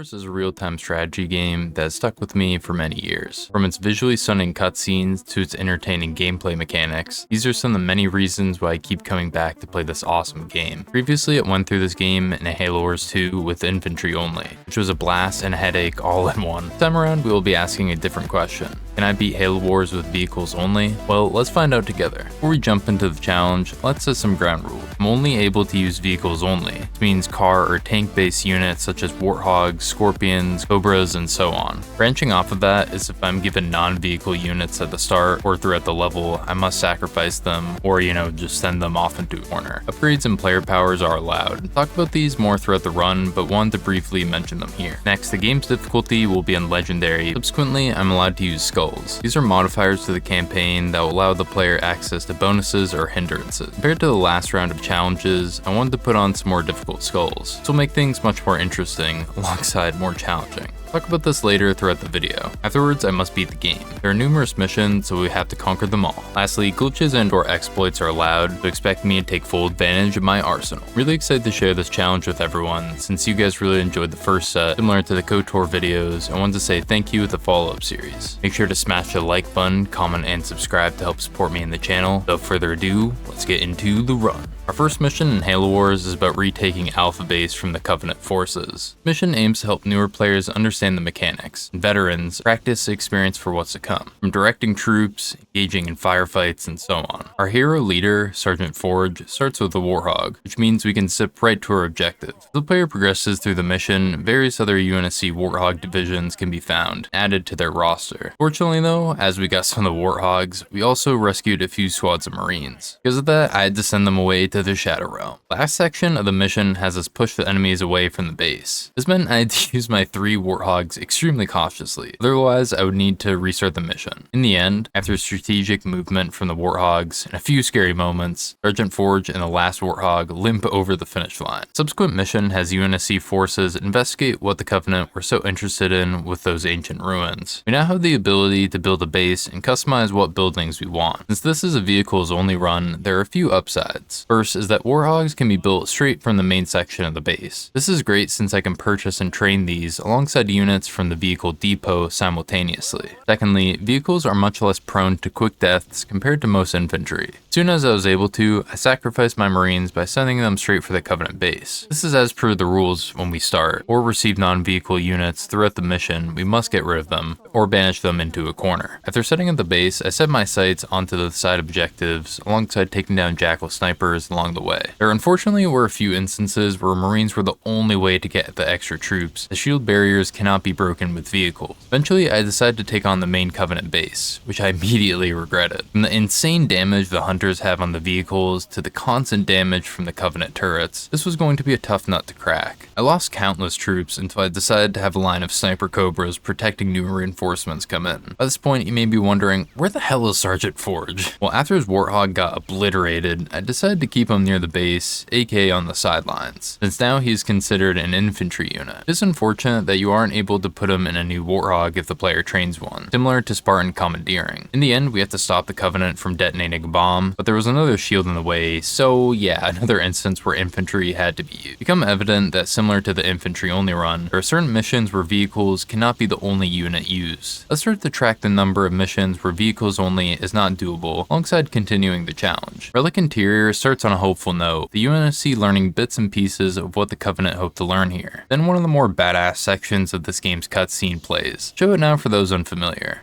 Wars is a real-time strategy game that has stuck with me for many years. From its visually stunning cutscenes to its entertaining gameplay mechanics, these are some of the many reasons why I keep coming back to play this awesome game. Previously, I went through this game in a Halo Wars 2 with infantry only, which was a blast and a headache all in one. This time around, we will be asking a different question. Can I beat Halo Wars with vehicles only? Well, let's find out together. Before we jump into the challenge, let's set some ground rules. I'm only able to use vehicles only, which means car or tank-based units such as Warthogs, Scorpions, Cobras, and so on. Branching off of that is if I'm given non-vehicle units at the start or throughout the level, I must sacrifice them or, just send them off into a corner. Upgrades and player powers are allowed. I'll talk about these more throughout the run, but wanted to briefly mention them here. Next, the game's difficulty will be on Legendary. Subsequently, I'm allowed to use Skulls. These are modifiers to the campaign that will allow the player access to bonuses or hindrances. Compared to the last round of challenges, I wanted to put on some more difficult skulls. This will make things much more interesting, alongside more challenging. Talk about this later throughout the video. Afterwards, I must beat the game. There are numerous missions, so we have to conquer them all. Lastly, glitches and or exploits are allowed, so expect me to take full advantage of my arsenal. Really excited to share this challenge with everyone. Since you guys really enjoyed the first set, similar to the KOTOR videos, I wanted to say thank you with the follow-up series. Make sure to smash the like button, comment, and subscribe to help support me in the channel. Without further ado, let's get into the run. Our first mission in Halo Wars is about retaking Alpha Base from the Covenant forces. The mission aims to help newer players understand the mechanics, and veterans practice the experience for what's to come, from directing troops, engaging in firefights, and so on. Our hero leader, Sergeant Forge, starts with a Warthog, which means we can zip right to our objective. As the player progresses through the mission, various other UNSC Warthog divisions can be found, added to their roster. Fortunately though, as we got some of the Warthogs, we also rescued a few squads of Marines. Because of that, I had to send them away to the Shadow Realm. The last section of the mission has us push the enemies away from the base. This meant I had to use my 3 Warthogs extremely cautiously, otherwise I would need to restart the mission. In the end, after strategic movement from the Warthogs and a few scary moments, Sergeant Forge and the last Warthog limp over the finish line. Subsequent mission has UNSC forces investigate what the Covenant were so interested in with those ancient ruins. We now have the ability to build a base and customize what buildings we want. Since this is a vehicles only run, there are a few upsides. First is that Warthogs can be built straight from the main section of the base. This is great since I can purchase and train these alongside units from the vehicle depot simultaneously. Secondly, vehicles are much less prone to quick deaths compared to most infantry. As soon as I was able to, I sacrificed my Marines by sending them straight for the Covenant base. This is as per the rules when we start, or receive non-vehicle units throughout the mission, we must get rid of them, or banish them into a corner. After setting up the base, I set my sights onto the side objectives, alongside taking down Jackal snipers along the way. There unfortunately were a few instances where Marines were the only way to get the extra troops. The shield barriers cannot be broken with vehicles. Eventually, I decided to take on the main Covenant base, which I immediately regretted. From the insane damage the Hunters have on the vehicles to the constant damage from the Covenant turrets, this was going to be a tough nut to crack. I lost countless troops until I decided to have a line of sniper Cobras protecting new reinforcements come in. By this point, you may be wondering, where the hell is Sergeant Forge? Well, after his Warthog got obliterated, I decided to keep him near the base, aka on the sidelines, since now he's considered an infantry unit. It is unfortunate that you aren't able to put him in a new Warthog if the player trains one, similar to Spartan commandeering. In the end, we have to stop the Covenant from detonating a bomb, but there was another shield in the way, so yeah, another instance where infantry had to be used. It became evident that similar to the infantry only run, there are certain missions where vehicles cannot be the only unit used. Let's start to track the number of missions where vehicles only is not doable, alongside continuing the challenge. Relic Interior starts on a hopeful note, the UNSC learning bits and pieces of what the Covenant hope to learn here. Then one of the more badass sections of this game's cutscene plays. Show it now for those unfamiliar.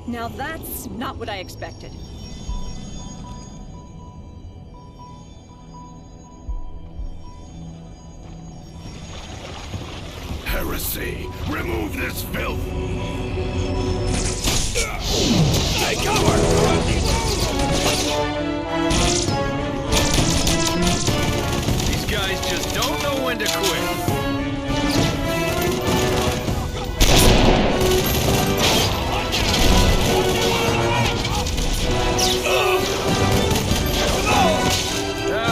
Now that's not what I expected. Heresy! Remove this filth! Take cover! These guys just don't know when to quit.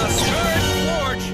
Spirit Forge!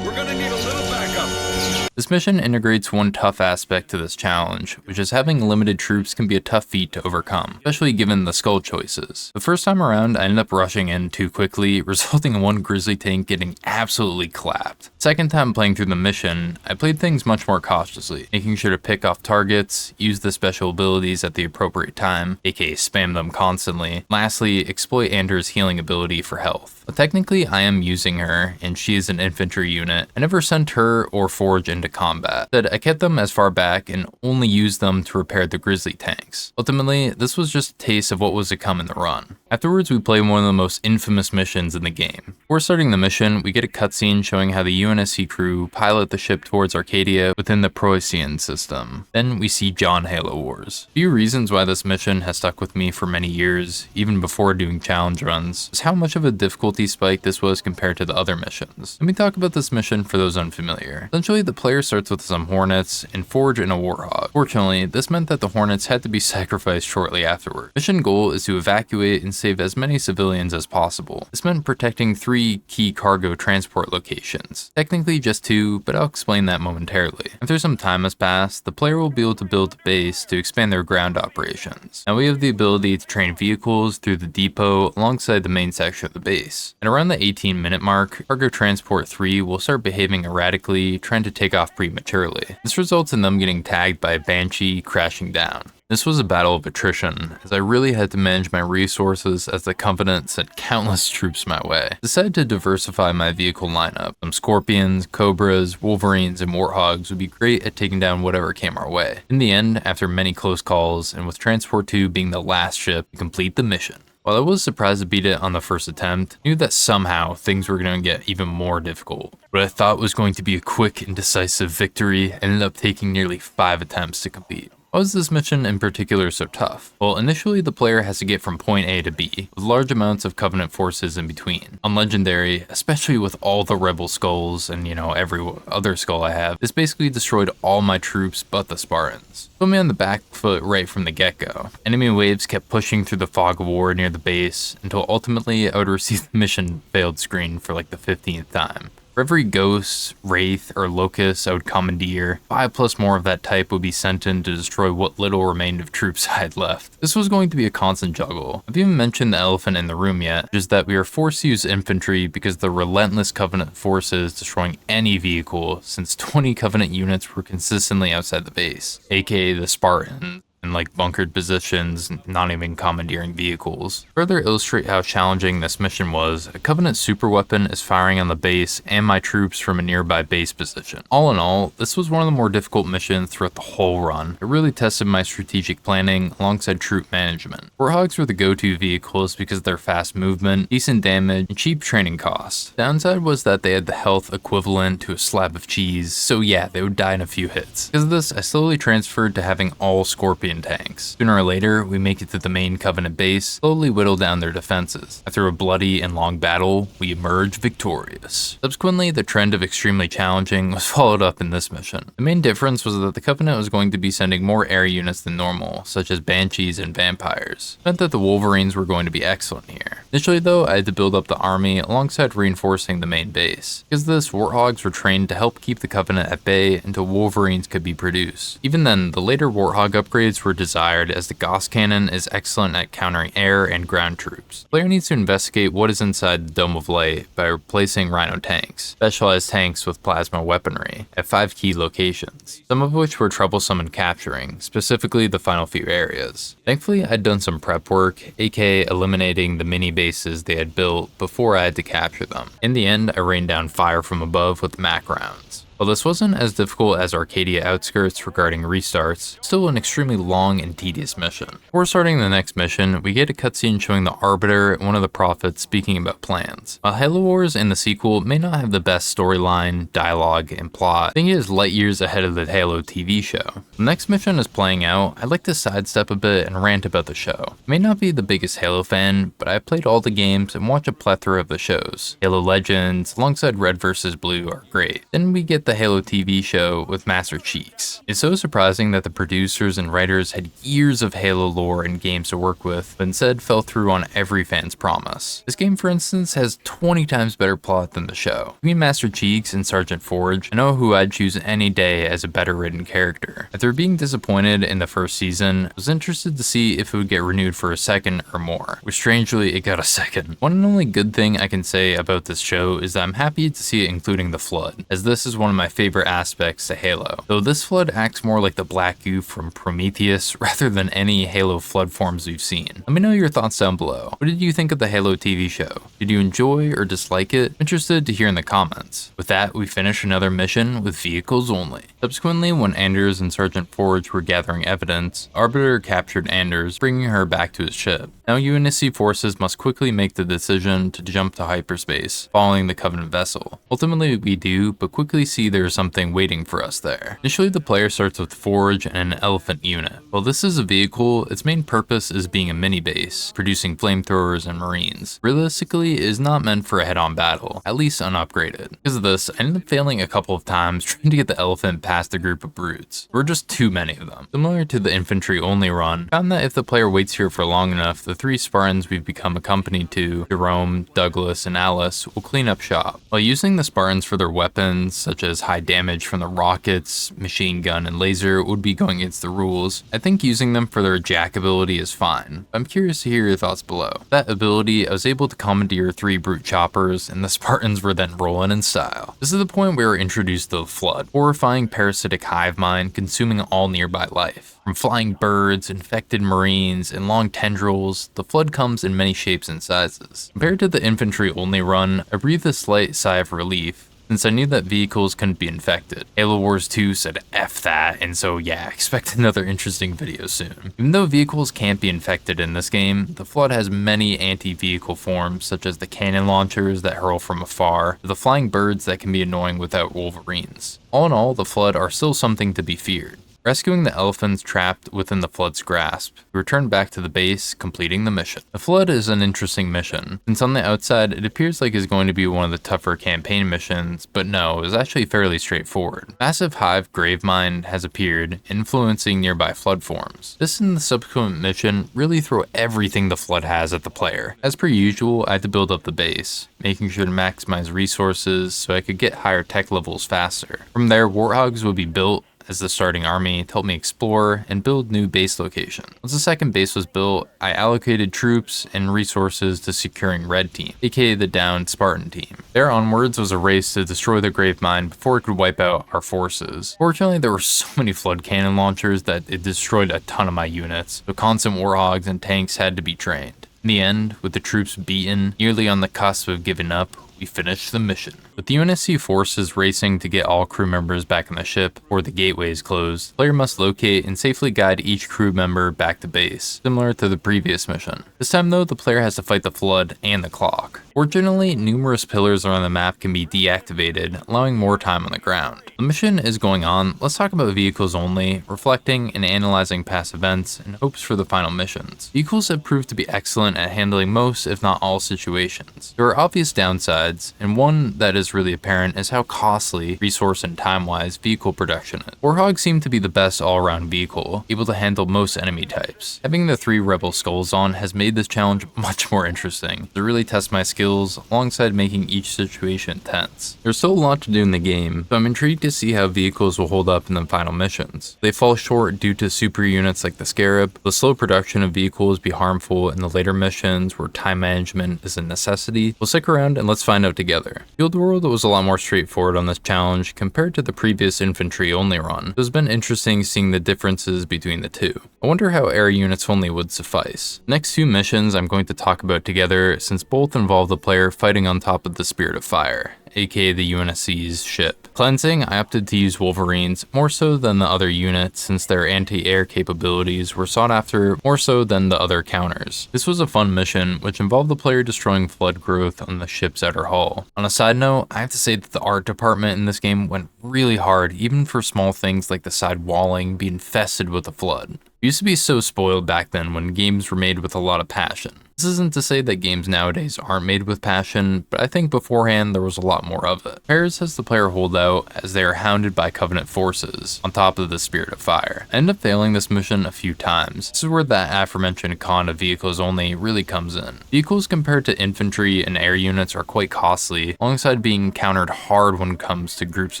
We're gonna need a little backup. This mission integrates one tough aspect to this challenge, which is having limited troops can be a tough feat to overcome, especially given the skull choices. The first time around, I ended up rushing in too quickly, resulting in one grizzly tank getting absolutely clapped. Second time playing through the mission, I played things much more cautiously, making sure to pick off targets, use the special abilities at the appropriate time, aka spam them constantly. Lastly, exploit Andrew's healing ability for health. But technically, I am using her, and she is an infantry unit. I never sent her or Forge into combat. Instead, I kept them as far back and only used them to repair the grizzly tanks. Ultimately, this was just a taste of what was to come in the run. Afterwards, we play one of the most infamous missions in the game. Before starting the mission, we get a cutscene showing how the UNSC crew pilot the ship towards Arcadia within the Proysian system. Then we see John Halo Wars. A few reasons why this mission has stuck with me for many years, even before doing challenge runs, is how much of a difficulty spike this was compared to the other missions. Let me talk about this mission for those unfamiliar. Essentially, the player starts with some Hornets and Forge and a Warthog. Fortunately, this meant that the Hornets had to be sacrificed shortly afterward. Mission goal is to evacuate and save as many civilians as possible. This meant protecting 3 key cargo transport locations. Technically just 2, but I'll explain that momentarily. After some time has passed, the player will be able to build a base to expand their ground operations. Now we have the ability to train vehicles through the depot alongside the main section of the base. And around the 18-minute mark, Cargo Transport 3 will start behaving erratically, trying to take off prematurely. This results in them getting tagged by a Banshee crashing down. This was a battle of attrition, as I really had to manage my resources as the Covenant sent countless troops my way. I decided to diversify my vehicle lineup. Some Scorpions, Cobras, Wolverines, and Warthogs would be great at taking down whatever came our way. In the end, after many close calls, and with Transport 2 being the last ship to complete the mission. While I was surprised to beat it on the first attempt, I knew that somehow things were going to get even more difficult. What I thought was going to be a quick and decisive victory ended up taking nearly 5 attempts to complete. Why was this mission in particular so tough? Well, initially the player has to get from point A to B, with large amounts of Covenant forces in between. On Legendary, especially with all the Rebel skulls and every other skull I have, this basically destroyed all my troops but the Spartans. Put me on the back foot right from the get-go. Enemy waves kept pushing through the fog of war near the base, until ultimately I would receive the mission failed screen for like the 15th time. For every ghost, wraith, or locust I would commandeer, 5 plus more of that type would be sent in to destroy what little remained of troops I had left. This was going to be a constant juggle. I've even mentioned the elephant in the room yet, which is that we are forced to use infantry because of the relentless Covenant forces destroying any vehicle, since 20 Covenant units were consistently outside the base, aka the Spartans. In bunkered positions, not even commandeering vehicles. To further illustrate how challenging this mission was, a Covenant superweapon is firing on the base and my troops from a nearby base position. All in all, this was one of the more difficult missions throughout the whole run. It really tested my strategic planning alongside troop management. Warthogs were the go-to vehicles because of their fast movement, decent damage, and cheap training costs. The downside was that they had the health equivalent to a slab of cheese, so yeah, they would die in a few hits. Because of this, I slowly transferred to having all Scorpion tanks. Sooner or later, we make it to the main Covenant base, slowly whittle down their defenses. After a bloody and long battle, we emerge victorious. Subsequently, the trend of extremely challenging was followed up in this mission. The main difference was that the Covenant was going to be sending more air units than normal, such as Banshees and Vampires. It meant that the Wolverines were going to be excellent here. Initially though, I had to build up the army alongside reinforcing the main base. Because of this, Warthogs were trained to help keep the Covenant at bay until Wolverines could be produced. Even then, the later Warthog upgrades were desired, as the Gauss cannon is excellent at countering air and ground troops. The player needs to investigate what is inside the Dome of Light by replacing Rhino tanks, specialized tanks with plasma weaponry, at 5 key locations, some of which were troublesome in capturing, specifically the final few areas. Thankfully, I'd done some prep work, aka eliminating the mini bases they had built before I had to capture them. In the end, I rained down fire from above with MAC rounds. While this wasn't as difficult as Arcadia Outskirts regarding restarts, still an extremely long and tedious mission. Before starting the next mission, we get a cutscene showing the Arbiter and one of the Prophets speaking about plans. While Halo Wars in the sequel may not have the best storyline, dialogue, and plot, I think it is light years ahead of the Halo TV show. The next mission is playing out, I'd like to sidestep a bit and rant about the show. I may not be the biggest Halo fan, but I played all the games and watched a plethora of the shows. Halo Legends, alongside Red vs. Blue, are great. Then we get the the Halo TV show with Master Cheeks. It's so surprising that the producers and writers had years of Halo lore and games to work with, but instead fell through on every fan's promise. This game, for instance, has 20 times better plot than the show. Between Master Cheeks and Sergeant Forge, I know who I'd choose any day as a better written character. After being disappointed in the first season, I was interested to see if it would get renewed for a second or more, which strangely it got a second. One and only good thing I can say about this show is that I'm happy to see it including the Flood, as this is one of my favorite aspects to Halo. Though this Flood acts more like the black goo from Prometheus rather than any Halo Flood forms we've seen. Let me know your thoughts down below. What did you think of the Halo TV show? Did you enjoy or dislike it? I'm interested to hear in the comments. With that, we finish another mission with vehicles only. Subsequently, when Anders and Sergeant Forge were gathering evidence, Arbiter captured Anders, bringing her back to his ship. Now UNSC forces must quickly make the decision to jump to hyperspace, following the Covenant vessel. Ultimately we do, but quickly see there is something waiting for us there. Initially the player starts with Forge and an Elephant unit. While this is a vehicle, its main purpose is being a mini base, producing flamethrowers and marines. Realistically, it is not meant for a head-on battle, at least unupgraded. Because of this, I ended up failing a couple of times trying to get the Elephant past a group of brutes. There were just too many of them. Similar to the infantry only run, I found that if the player waits here for long enough, the 3 Spartans we've become accompanied to, Jerome, Douglas, and Alice, will clean up shop. While using the Spartans for their weapons, such as high damage from the rockets, machine gun, and laser, would be going against the rules, I think using them for their jack ability is fine. I'm curious to hear your thoughts below. That ability, I was able to commandeer 3 brute choppers, and the Spartans were then rolling in style. This is the point where we were introduced to the Flood, horrifying parasitic hive mind consuming all nearby life. From flying birds, infected marines, and long tendrils, the Flood comes in many shapes and sizes. Compared to the infantry only run, I breathed a slight sigh of relief, since I knew that vehicles couldn't be infected. Halo Wars 2 said F that, and so yeah, expect another interesting video soon. Even though vehicles can't be infected in this game, the Flood has many anti-vehicle forms, such as the cannon launchers that hurl from afar, or the flying birds that can be annoying without Wolverines. All in all, the Flood are still something to be feared. Rescuing the elephants trapped within the Flood's grasp, we return back to the base, completing the mission. The Flood is an interesting mission, since on the outside it appears like it's going to be one of the tougher campaign missions, but no, it was actually fairly straightforward. Massive hive gravemind has appeared, influencing nearby Flood forms. This and the subsequent mission really throw everything the Flood has at the player. As per usual, I had to build up the base, making sure to maximize resources so I could get higher tech levels faster. From there, Warthogs would be built as the starting army to help me explore and build new base locations. Once the second base was built, I allocated troops and resources to securing Red Team, aka the downed Spartan team. There onwards was a race to destroy the Gravemind before it could wipe out our forces. Fortunately, there were so many Flood cannon launchers that it destroyed a ton of my units, so constant Warhogs and tanks had to be trained. In the end, with the troops beaten, nearly on the cusp of giving up, we finished the mission. With the UNSC forces racing to get all crew members back on the ship before the gateway is closed, the player must locate and safely guide each crew member back to base, similar to the previous mission. This time though, the player has to fight the Flood and the clock. Fortunately, numerous pillars around the map can be deactivated, allowing more time on the ground. The mission is going on, let's talk about vehicles only, reflecting and analyzing past events and hopes for the final missions. Vehicles have proved to be excellent at handling most, if not all, situations. There are obvious downsides, and one that is really apparent is how costly, resource and time-wise, vehicle production is. Warthog seemed to be the best all-around vehicle, able to handle most enemy types. Having the 3 Rebel skulls on has made this challenge much more interesting, to really test my skills alongside making each situation tense. There's still a lot to do in the game, so I'm intrigued to see how vehicles will hold up in the final missions. They fall short due to super units like the Scarab. The slow production of vehicles be harmful in the later missions where time management is a necessity. We'll stick around and let's find out together. Field World was a lot more straightforward on this challenge compared to the previous infantry only run. It's been interesting seeing the differences between the two. I wonder how air units only would suffice. The next 2 missions I'm going to talk about together since both involve the player fighting on top of the Spirit of Fire, aka the UNSC's ship. Cleansing, I opted to use Wolverines more so than the other units since their anti-air capabilities were sought after more so than the other counters. This was a fun mission which involved the player destroying flood growth on the ship's outer hull. On a side note, I have to say that the art department in this game went really hard even for small things like the side walling being infested with a flood. We used to be so spoiled back then when games were made with a lot of passion. This isn't to say that games nowadays aren't made with passion, but I think beforehand there was a lot lot more of it. Pairs has the player hold out as they are hounded by Covenant forces, on top of the Spirit of Fire. I end up failing this mission a few times. This is where that aforementioned con of vehicles only really comes in. Vehicles compared to infantry and air units are quite costly, alongside being countered hard when it comes to groups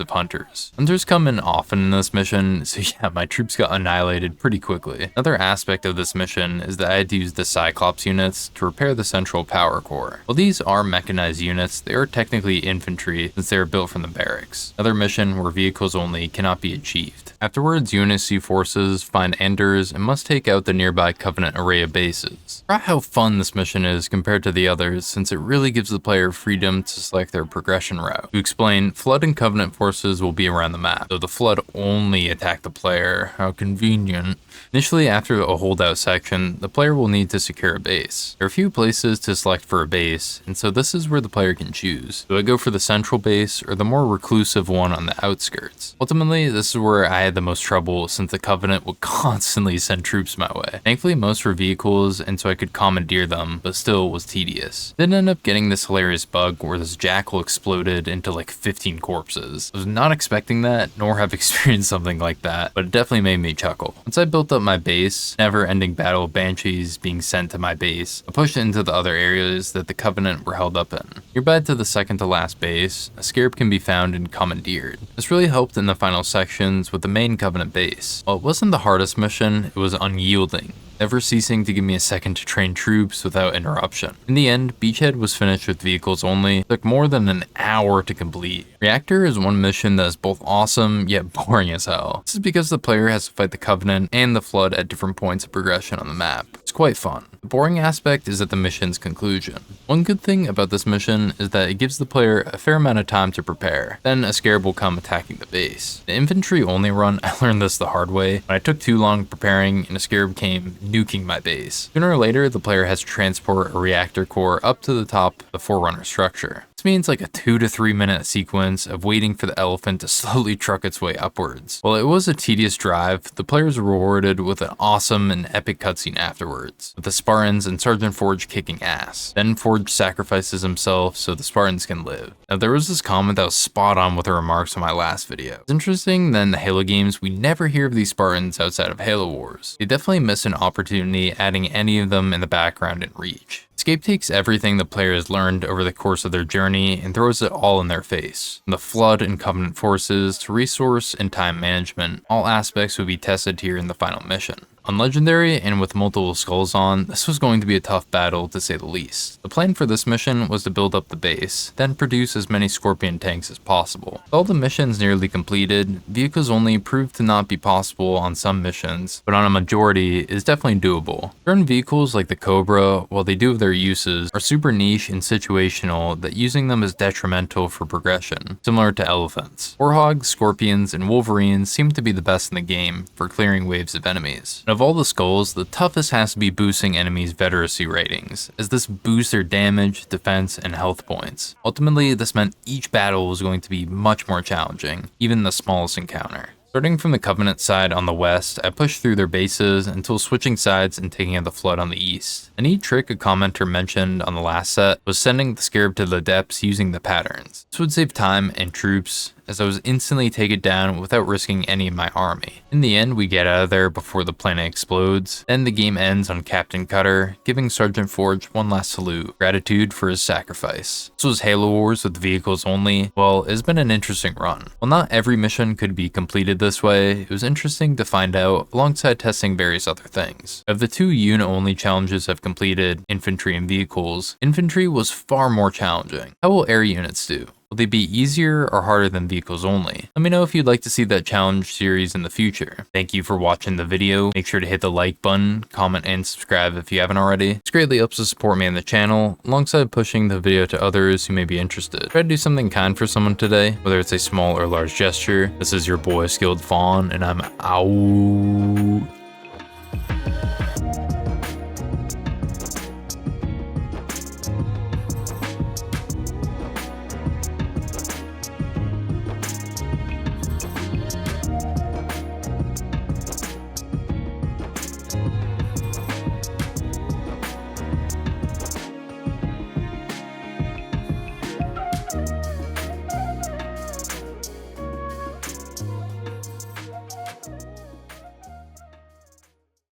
of hunters. Hunters come in often in this mission, so yeah, my troops got annihilated pretty quickly. Another aspect of this mission is that I had to use the Cyclops units to repair the central power core. While these are mechanized units, they are technically infantry since they are built from the barracks. Another mission where vehicles only cannot be achieved. Afterwards, Unity forces find Enders and must take out the nearby Covenant array of bases. Forgot how fun this mission is compared to the others, since it really gives the player freedom to select their progression route. To explain, Flood and Covenant forces will be around the map, though the Flood only attack the player. How convenient. Initially, after a holdout section, the player will need to secure a base. There are a few places to select for a base, and so this is where the player can choose. Do I go for the central base or the more reclusive one on the outskirts? Ultimately, this is where I had the most trouble since the Covenant would constantly send troops my way. Thankfully, most were vehicles, and so I could commandeer them, but still was tedious. Then end up getting this hilarious bug where this jackal exploded into like 15 corpses. I was not expecting that, nor have experienced something like that, but it definitely made me chuckle. Once I built up my base, never-ending battle of banshees being sent to my base, I pushed into the other areas that the Covenant were held up in. Nearby to the second to last base, a scarab can be found and commandeered. This really helped in the final sections with the main Covenant base. While it wasn't the hardest mission, it was unyielding, never ceasing to give me a second to train troops without interruption. In the end, Beachhead was finished with vehicles only. It took more than an hour to complete. Reactor is one mission that is both awesome yet boring as hell. This is because the player has to fight the Covenant and the Flood at different points of progression on the map. It's quite fun. The boring aspect is at the mission's conclusion. One good thing about this mission is that it gives the player a fair amount of time to prepare. Then a scarab will come attacking the base. The infantry only run, I learned this the hard way, when I took too long preparing and a scarab came nuking my base. Sooner or later, the player has to transport a reactor core up to the top of the Forerunner structure. This means like a 2 to 3 minute sequence of waiting for the elephant to slowly truck its way upwards. While it was a tedious drive, the players were rewarded with an awesome and epic cutscene afterwards, with the Spartans and Sergeant Forge kicking ass. Then Forge sacrifices himself so the Spartans can live. Now there was this comment that was spot on with the remarks on my last video. It's interesting that in the Halo games, we never hear of these Spartans outside of Halo Wars. They definitely miss an opportunity adding any of them in the background in Reach. Escape takes everything the player has learned over the course of their journey and throws it all in their face. From the Flood and Covenant forces to resource and time management, all aspects would be tested here in the final mission. On Legendary and with multiple skulls on, this was going to be a tough battle to say the least. The plan for this mission was to build up the base, then produce as many Scorpion tanks as possible. With all the missions nearly completed, vehicles only proved to not be possible on some missions, but on a majority is definitely doable. Certain vehicles like the Cobra, while they do have their uses, are super niche and situational that using them is detrimental for progression, similar to elephants. Warhogs, Scorpions, and Wolverines seem to be the best in the game for clearing waves of enemies. Of all the skulls, the toughest has to be boosting enemies' veteracy ratings, as this boosts their damage, defense, and health points. Ultimately, this meant each battle was going to be much more challenging, even the smallest encounter. Starting from the Covenant side on the west, I pushed through their bases until switching sides and taking out the Flood on the east. A neat trick a commenter mentioned on the last set was sending the Scarab to the depths using the patterns. This would save time and troops, as I was instantly take it down without risking any of my army. In the end, we get out of there before the planet explodes, then the game ends on Captain Cutter, giving Sergeant Forge one last salute, gratitude for his sacrifice. This was Halo Wars with vehicles only. Well, it's been an interesting run. While not every mission could be completed this way, it was interesting to find out alongside testing various other things. Of the 2 unit-only challenges I've completed, infantry and vehicles, infantry was far more challenging. How will air units do? Will they be easier or harder than vehicles only? Let me know if you'd like to see that challenge series in the future. Thank you for watching the video. Make sure to hit the like button, comment, and subscribe if you haven't already. This greatly helps to support me on the channel, alongside pushing the video to others who may be interested. Try to do something kind for someone today, whether it's a small or large gesture. This is your boy Skilled Fawn, and I'm out.